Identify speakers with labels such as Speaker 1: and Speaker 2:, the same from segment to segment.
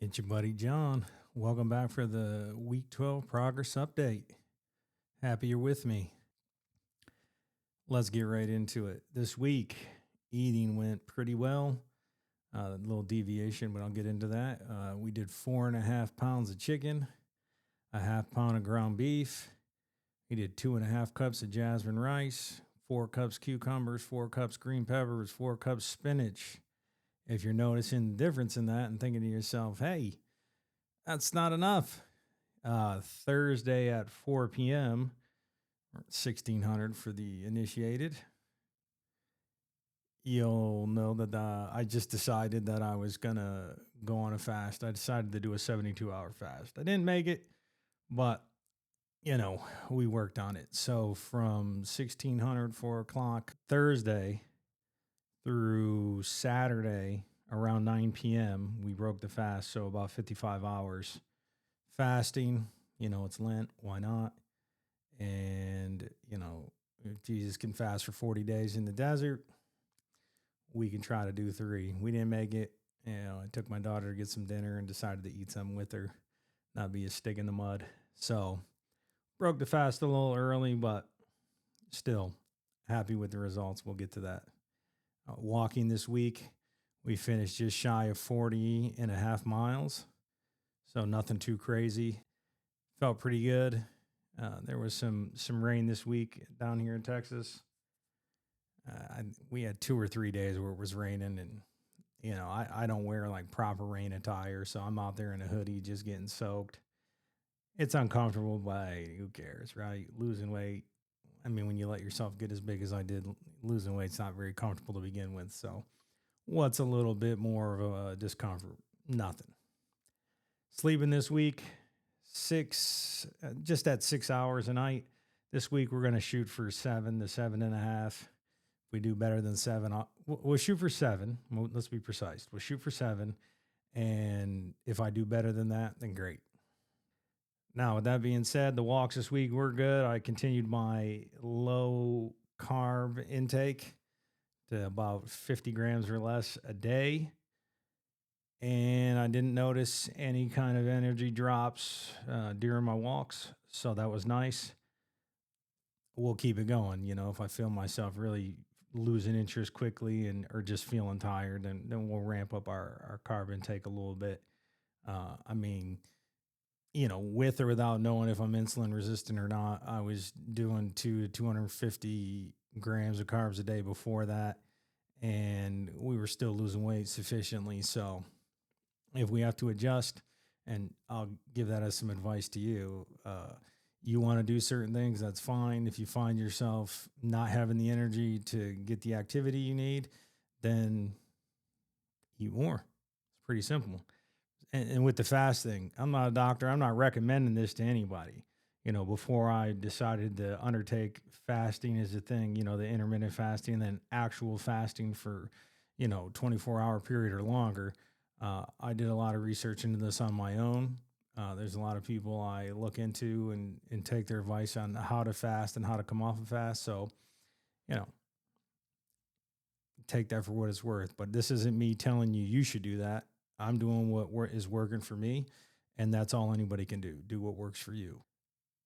Speaker 1: It's your buddy John. Welcome back for the Week 12 Progress Update. Happy you're with me. Let's get right into it. This week, eating went pretty well. A little deviation, but I'll get into that. We did 4.5 pounds of chicken, a half pound of ground beef. We did 2.5 cups of jasmine rice, 4 cups cucumbers, 4 cups green peppers, 4 cups spinach. If you're noticing the difference in that and thinking to yourself, hey, that's not enough. Thursday at 4 p.m., 1600 for the initiated, you'll know that I just decided that I was going to go on a fast. I decided to do a 72-hour fast. I didn't make it, but, we worked on it. So from 1600, 4 o'clock Thursday through Saturday around 9 p.m., we broke the fast. So about 55 hours fasting. It's Lent. Why not? And, if Jesus can fast for 40 days in the desert, we can try to do 3. We didn't make it. I took my daughter to get some dinner and decided to eat something with her, not be a stick in the mud. So broke the fast a little early, but still happy with the results. We'll get to that. Walking this week, we finished just shy of 40.5 miles. So nothing too crazy. Felt pretty good. There was some rain this week down here in Texas. We had 2 or 3 days where it was raining, and I don't wear like proper rain attire, so I'm out there in a hoodie just getting soaked. It's uncomfortable, but who cares, right? Losing weight. I mean, when you let yourself get as big as I did, losing weight's not very comfortable to begin with. So what's a little bit more of a discomfort? Nothing. Sleeping this week, just at 6 hours a night. This week we're going to shoot for 7 to 7.5. If we do better than 7, we'll shoot for 7. Let's be precise. We'll shoot for 7, and if I do better than that, then great. Now, with that being said, the walks this week were good. I continued my low carb intake to about 50 grams or less a day. And I didn't notice any kind of energy drops during my walks. So that was nice. We'll keep it going. If I feel myself really losing interest quickly or just feeling tired, then we'll ramp up our carb intake a little bit. With or without knowing if I'm insulin resistant or not, I was doing 200 to 250 grams of carbs a day before that, and we were still losing weight sufficiently. So if we have to adjust, and I'll give that as some advice to you, you want to do certain things, that's fine. If you find yourself not having the energy to get the activity you need, then eat more. It's pretty simple. And with the fasting, I'm not a doctor. I'm not recommending this to anybody. Before I decided to undertake fasting as a thing, the intermittent fasting and then actual fasting for, 24-hour period or longer, I did a lot of research into this on my own. There's a lot of people I look into and take their advice on how to fast and how to come off a fast. So, take that for what it's worth. But this isn't me telling you should do that. I'm doing what is working for me, and that's all anybody can do. Do what works for you.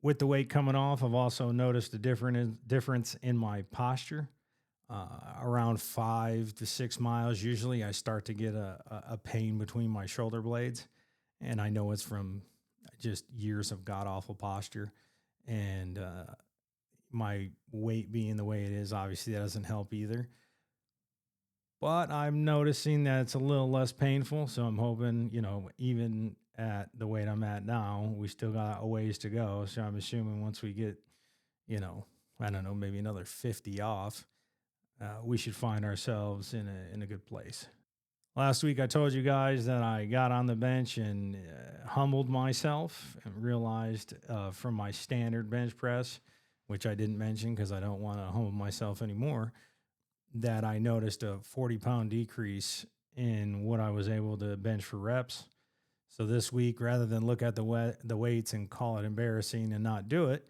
Speaker 1: With the weight coming off, I've also noticed a difference in my posture. Around 5 to 6 miles, usually I start to get a pain between my shoulder blades, and I know it's from just years of god-awful posture. And my weight being the way it is, obviously that doesn't help either. But I'm noticing that it's a little less painful. So I'm hoping, even at the weight I'm at now, we still got a ways to go. So I'm assuming once we get, I don't know, maybe another 50 off, we should find ourselves in a good place. Last week, I told you guys that I got on the bench and humbled myself and realized from my standard bench press, which I didn't mention because I don't want to humble myself anymore, that I noticed a 40-pound decrease in what I was able to bench for reps. So this week, rather than look at the weights and call it embarrassing and not do it,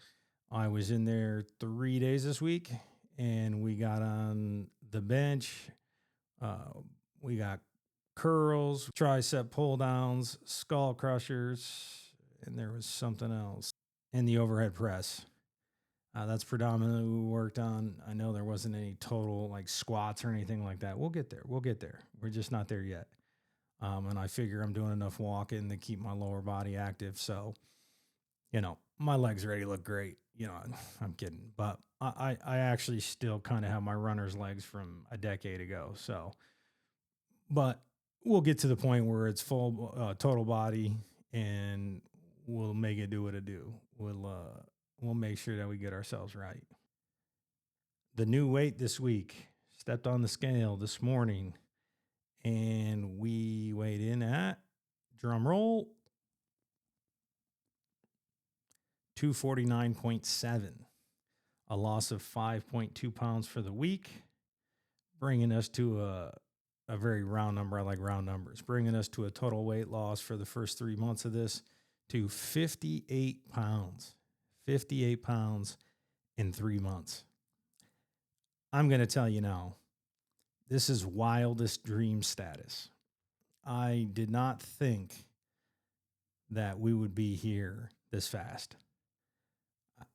Speaker 1: I was in there 3 days this week, and we got on the bench. We got curls, tricep pull downs, skull crushers, and there was something else. And the overhead press. That's predominantly what we worked on. I know there wasn't any total like squats or anything like that. We'll get there. We're just not there yet. And I figure I'm doing enough walking to keep my lower body active. So, my legs already look great. I'm kidding. But I actually still kind of have my runner's legs from a decade ago. So, but we'll get to the point where it's full total body and we'll make it do what it do. We'll make sure that we get ourselves right. The new weight this week, stepped on the scale this morning, and we weighed in at, drum roll, 249.7, a loss of 5.2 pounds for the week, bringing us to a very round number. I like round numbers, bringing us to a total weight loss for the first 3 months of this to 58 pounds. 58 pounds in 3 months. I'm going to tell you now, this is wildest dream status. I did not think that we would be here this fast.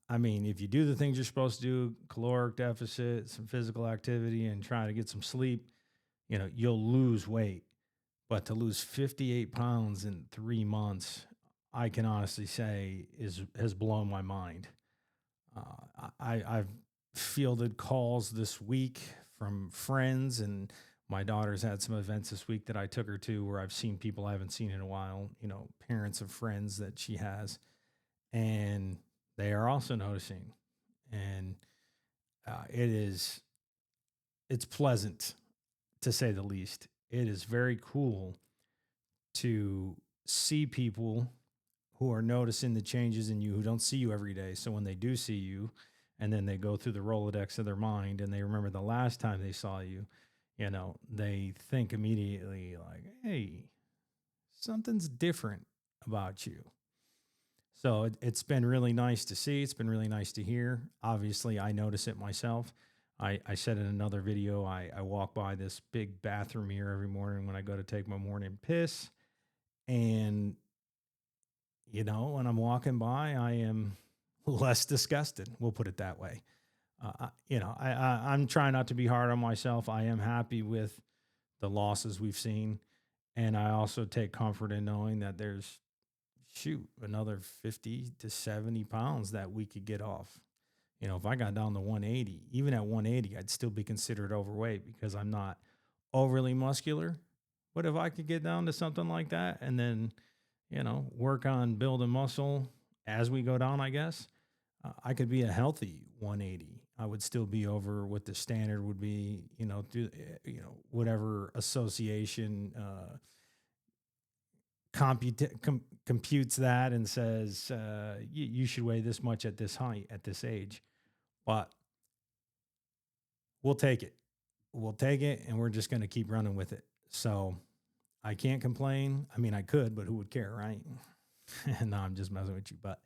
Speaker 1: I mean, if you do the things you're supposed to do, caloric deficit, some physical activity, and try to get some sleep, you'll lose weight. But to lose 58 pounds in 3 months, I can honestly say has blown my mind. I've fielded calls this week from friends, and my daughter's had some events this week that I took her to where I've seen people I haven't seen in a while, parents of friends that she has, and they are also noticing. And it's pleasant, to say the least. It is very cool to see people who are noticing the changes in you, who don't see you every day. So when they do see you, and then they go through the Rolodex of their mind and they remember the last time they saw you, they think immediately like, hey, something's different about you. So it's been really nice to see. It's been really nice to hear. Obviously, I notice it myself. I said in another video, I walk by this big bathroom mirror every morning when I go to take my morning piss. And, when I'm walking by, I am less disgusted. We'll put it that way. I'm trying not to be hard on myself. I am happy with the losses we've seen. And I also take comfort in knowing that there's, another 50 to 70 pounds that we could get off. If I got down to 180, even at 180, I'd still be considered overweight because I'm not overly muscular. But if I could get down to something like that and then, work on building muscle as we go down, I guess, I could be a healthy 180. I would still be over what the standard would be, whatever association computes that and says you should weigh this much at this height, at this age. But we'll take it. And we're just going to keep running with it. So I can't complain. I mean, I could, but who would care, right? No, I'm just messing with you. But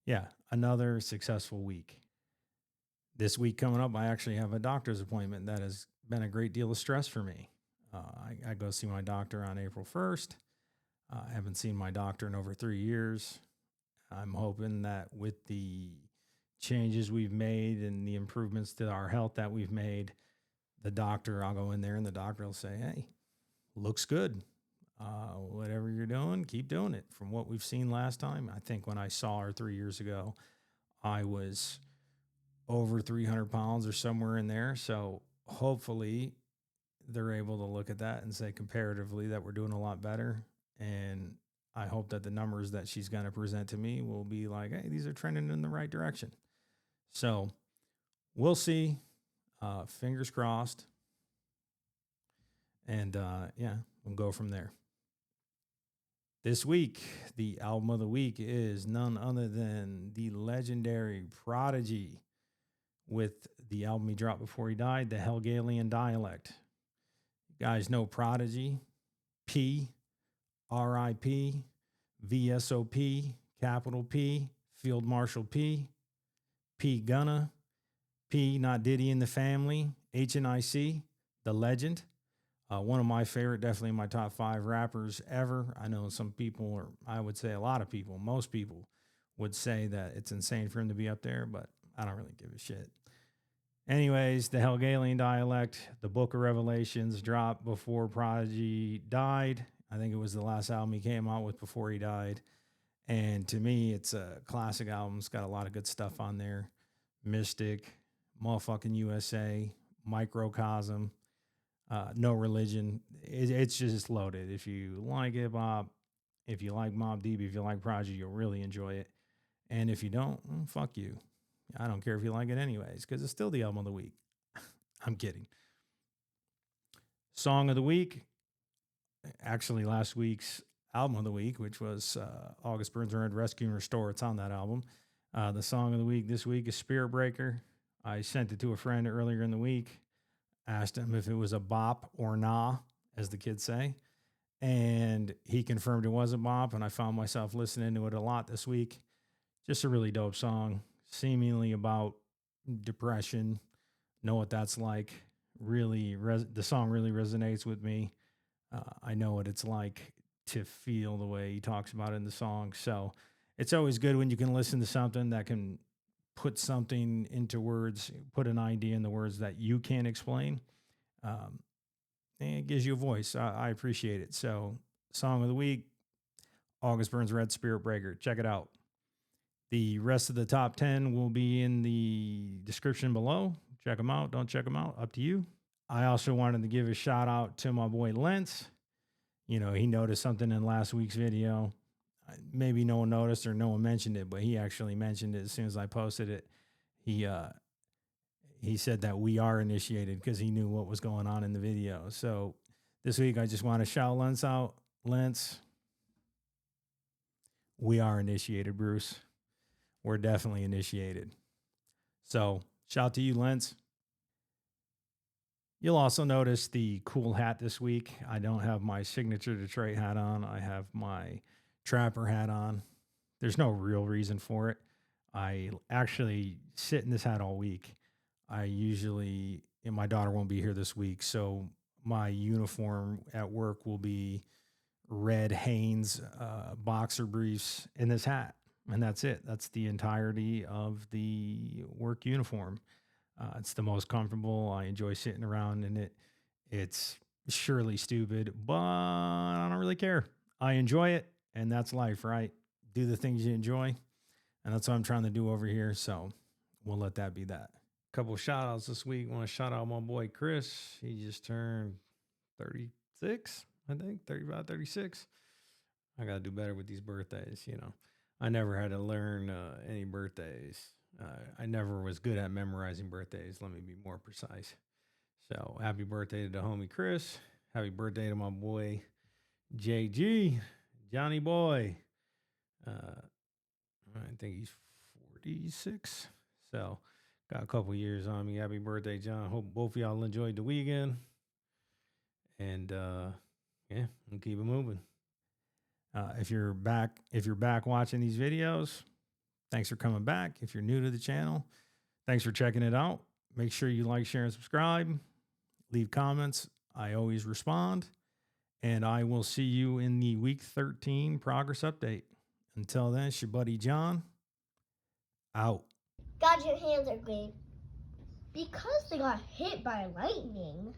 Speaker 1: yeah, another successful week. This week coming up, I actually have a doctor's appointment that has been a great deal of stress for me. I go see my doctor on April 1st. I haven't seen my doctor in over 3 years. I'm hoping that with the changes we've made and the improvements to our health that we've made, I'll go in there and the doctor will say, hey, looks good. Whatever you're doing, keep doing it. From what we've seen last time, I think when I saw her 3 years ago, I was over 300 pounds or somewhere in there. So hopefully they're able to look at that and say comparatively that we're doing a lot better. And I hope that the numbers that she's going to present to me will be like, hey, these are trending in the right direction. So we'll see. Fingers crossed. And we'll go from there. This week, the album of the week is none other than the legendary Prodigy with the album he dropped before he died, the Hegelian Dialect. You guys know Prodigy, P, R.I.P., VSOP, capital P, Field Marshal P, P Gunna, P not Diddy in the Family, HNIC, the legend. One of my favorite, definitely my top 5 rappers ever. I know some people, or I would say a lot of people, most people would say that it's insane for him to be up there, but I don't really give a shit. Anyways, the Hegelian Dialect, the Book of Revelations dropped before Prodigy died. I think it was the last album he came out with before he died. And to me, it's a classic album. It's got a lot of good stuff on there. Mystic, Motherfucking USA, Microcosm, No Religion. It's just loaded. If you like hip hop, if you like Mobb Deep, if you like Prodigy, you'll really enjoy it. And if you don't, fuck you. I don't care if you like it anyways, because it's still the album of the week. I'm kidding. Song of the week, actually last week's album of the week, which was August Burns Red, Rescue and Restore. It's on that album. The song of the week this week is Spiritbreaker. I sent it to a friend earlier in the week, asked him if it was a bop or nah, as the kids say. And he confirmed it was a bop, and I found myself listening to it a lot this week. Just a really dope song, seemingly about depression. Know what that's like. Really, the song really resonates with me. I know what it's like to feel the way he talks about it in the song. So it's always good when you can listen to something that can put something into words, put an idea in the words that you can't explain. And it gives you a voice. I appreciate it. So, song of the week, August Burns Red, Spiritbreaker. Check it out. The rest of the top 10 will be in the description below. Check them out. Don't check them out. Up to you. I also wanted to give a shout out to my boy Lentz. You know, he noticed something in last week's video. Maybe no one noticed or no one mentioned it, but he actually mentioned it as soon as I posted it. He said that we are initiated because he knew what was going on in the video. So this week, I just want to shout Lentz out. Lentz, we are initiated, Bruce. We're definitely initiated. So shout to you, Lentz. You'll also notice the cool hat this week. I don't have my signature Detroit hat on. I have my trapper hat on. There's no real reason for it. I actually sit in this hat all week. I usually, and my daughter won't be here this week, so my uniform at work will be red Hanes boxer briefs in this hat. And that's it. That's the entirety of the work uniform. It's the most comfortable. I enjoy sitting around in it. It's surely stupid, but I don't really care. I enjoy it, and that's life, right? Do the things you enjoy. And that's what I'm trying to do over here. So we'll let that be that. Couple shout outs this week. I want to shout out my boy Chris. He just turned 36, I think, 35, 36. I got to do better with these birthdays, you know. I never had to learn any birthdays. I never was good at memorizing birthdays. Let me be more precise. So happy birthday to the homie Chris. Happy birthday to my boy JG, Johnny Boy. I think he's 46. So got a couple years on me. Happy birthday, John. Hope both of y'all enjoyed the weekend. And yeah, we'll keep it moving. If you're back watching these videos, thanks for coming back. If you're new to the channel, thanks for checking it out. Make sure you like, share, and subscribe. Leave comments. I always respond. And I will see you in the week 13 progress update. Until then, it's your buddy John. Out.
Speaker 2: God, your hands are green. Because they got hit by lightning.